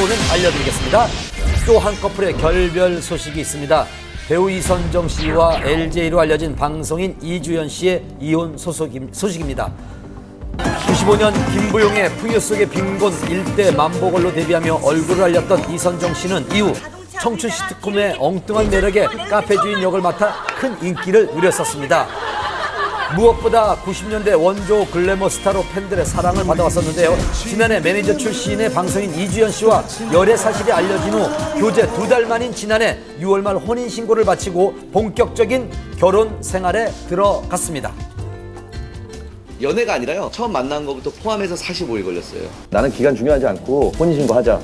이유는 알려드리겠습니다. 또 한 커플의 결별 소식이 있습니다. 배우 이선정 씨와 LJ로 알려진 방송인 이주연 씨의 이혼 소식입니다. 95년 김부용의 풍요 속의 빈곤 일대 만보걸로 데뷔하며 얼굴을 알렸던 이선정 씨는 이후 청춘 시트콤의 엉뚱한 매력에 카페 주인 역을 맡아 큰 인기를 누렸었습니다. 무엇보다 90년대 원조 글래머 스타로 팬들의 사랑을 받아왔었는데요. 지난해 매니저 출신의 방송인 이주연 씨와 열애 사실이 알려진 후 교제 2달 만인 지난해 6월 말 혼인신고를 마치고 본격적인 결혼 생활에 들어갔습니다. 연애가 아니라요. 처음 만난 것부터 포함해서 45일 걸렸어요. 나는 기간 중요하지 않고 혼인신고 하자.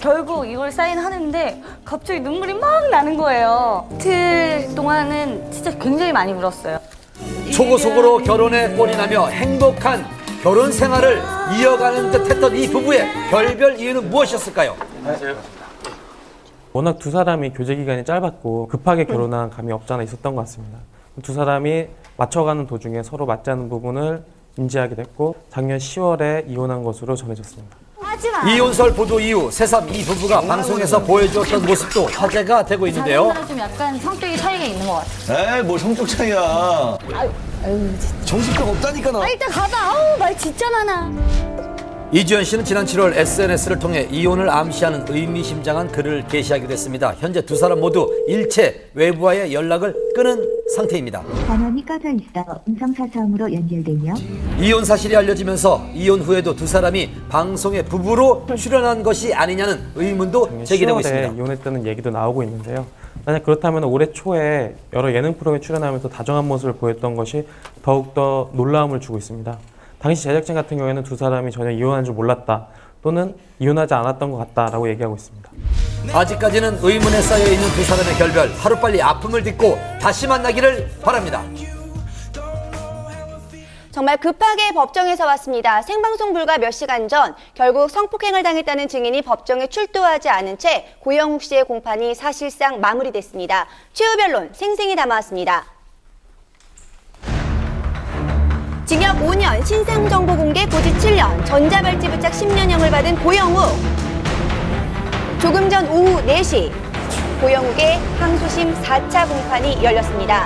결국 이걸 사인하는데 갑자기 눈물이 막 나는 거예요. 이틀 동안은 진짜 굉장히 많이 울었어요. 초고속으로 결혼에 꼴이 나며 행복한 결혼 생활을 이어가는 듯 했던 이 부부의 결별 이유는 무엇이었을까요? 워낙 두 사람이 교제 기간이 짧았고 급하게 결혼한 감이 없지 않아 있었던 것 같습니다. 두 사람이 맞춰가는 도중에 서로 맞지 않는 부분을 인지하게 됐고 작년 10월에 이혼한 것으로 전해졌습니다. 이혼설 보도 이후 새삼 이 부부가 방송에서 보여주었던 모습도 화제가 되고 있는데요. 다른 좀 약간 성격이 차이가 있는 것 같아요. 에이, 뭘 성격 차이야. 아유 진짜. 정신병 없다니까, 나. 일단 가봐. 아우 말 진짜 많아. 이주연 씨는 지난 7월 SNS를 통해 이혼을 암시하는 의미심장한 글을 게시하기도 했습니다. 현재 두 사람 모두 일체 외부와의 연락을 끊은 상태입니다. 전원이 꺼져 있어 음성사서음으로 연결되며 이혼 사실이 알려지면서 이혼 후에도 두 사람이 방송에 부부로 출연한 것이 아니냐는 의문도 제기되고 10월에 있습니다. 이혼했다는 얘기도 나오고 있는데요. 만약 그렇다면 올해 초에 여러 예능 프로에 출연하면서 다정한 모습을 보였던 것이 더욱더 놀라움을 주고 있습니다. 당시 제작진 같은 경우에는 두 사람이 전혀 이혼한 줄 몰랐다 또는 이혼하지 않았던 것 같다라고 얘기하고 있습니다. 아직까지는 의문에 쌓여있는 두 사람의 결별, 하루빨리 아픔을 딛고 다시 만나기를 바랍니다. 정말 급하게 법정에서 왔습니다. 생방송 불과 몇 시간 전 결국 성폭행을 당했다는 증인이 법정에 출두하지 않은 채 고영욱 씨의 공판이 사실상 마무리됐습니다. 최후 변론 생생히 담아왔습니다. 징역 5년, 신상정보 공개 고지 7년, 전자발찌 부착 10년형을 받은 고영욱. 조금 전 오후 4시, 고영욱의 항소심 4차 공판이 열렸습니다.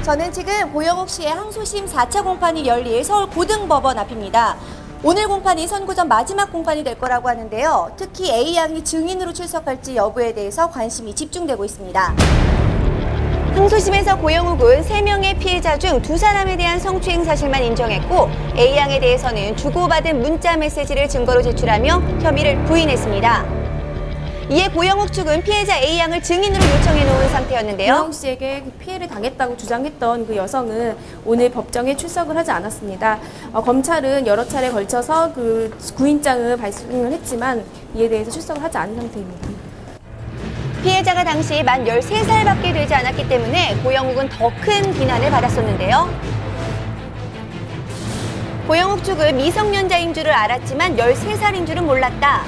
저는 지금 고영욱 씨의 항소심 4차 공판이 열릴 서울 고등법원 앞입니다. 오늘 공판이 선고 전 마지막 공판이 될 거라고 하는데요. 특히 A양이 증인으로 출석할지 여부에 대해서 관심이 집중되고 있습니다. 항소심에서 고영욱은 3명의 피해자 중 2사람에 대한 성추행 사실만 인정했고 A양에 대해서는 주고받은 문자 메시지를 증거로 제출하며 혐의를 부인했습니다. 이에 고영욱 측은 피해자 A양을 증인으로 요청해 놓은 상태였는데요. 고영욱 씨에게 피해를 당했다고 주장했던 그 여성은 오늘 법정에 출석을 하지 않았습니다. 검찰은 여러 차례 걸쳐서 그 구인장을 발송을 했지만 이에 대해서 출석을 하지 않은 상태입니다. 피해자가 당시 만 13살밖에 되지 않았기 때문에 고영욱은 더 큰 비난을 받았었는데요. 고영욱 측은 미성년자인 줄을 알았지만 13살인 줄은 몰랐다.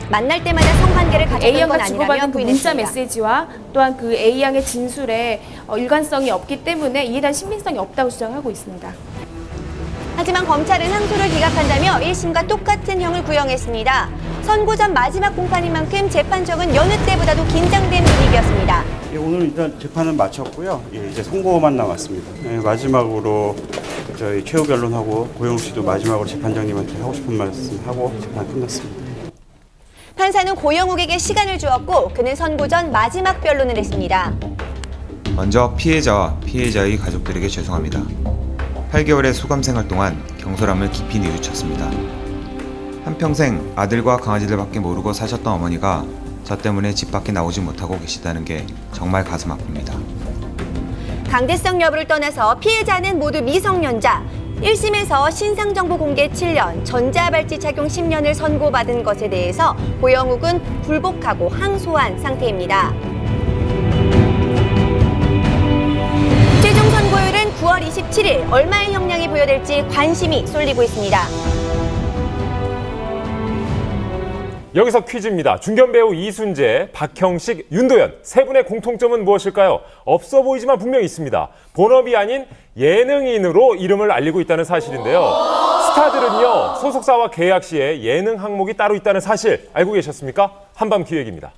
만날 때마다 성관계를 가졌던 건 A양과 아니라며 주고받은 그 문자 부인했습니다. 메시지와 또한 그 A양의 진술에 일관성이 없기 때문에 이에 대한 신빙성이 없다고 주장하고 있습니다. 하지만 검찰은 항소를 기각한다며 1심과 똑같은 형을 구형했습니다. 선고 전 마지막 공판인 만큼 재판정은 여느 때보다도 긴장된 분위기였습니다. 오늘 일단 재판은 마쳤고요. 이제 선고만 남았습니다. 마지막으로 저희 최후 변론하고 고영욱 씨도 마지막으로 재판장님한테 하고 싶은 말씀 하고 재판 끝났습니다. 판사는 고영욱에게 시간을 주었고 그는 선고 전 마지막 변론을 했습니다. 먼저 피해자와 피해자의 가족들에게 죄송합니다. 8개월의 소감 생활 동안 경솔함을 깊이 뉘우쳤습니다. 한평생 아들과 강아지들밖에 모르고 사셨던 어머니가 저 때문에 집 밖에 나오지 못하고 계시다는 게 정말 가슴 아픕니다. 강제성 여부를 떠나서 피해자는 모두 미성년자. 1심에서 신상정보 공개 7년, 전자발찌 착용 10년을 선고받은 것에 대해서 고영욱은 불복하고 항소한 상태입니다. 최종 선고율은 9월 27일 얼마의 형량이 부여될지 관심이 쏠리고 있습니다. 여기서 퀴즈입니다. 중견 배우 이순재, 박형식, 윤도현 세 분의 공통점은 무엇일까요? 없어 보이지만 분명히 있습니다. 본업이 아닌 예능인으로 이름을 알리고 있다는 사실인데요. 스타들은요, 소속사와 계약 시에 예능 항목이 따로 있다는 사실 알고 계셨습니까? 한밤 기획입니다.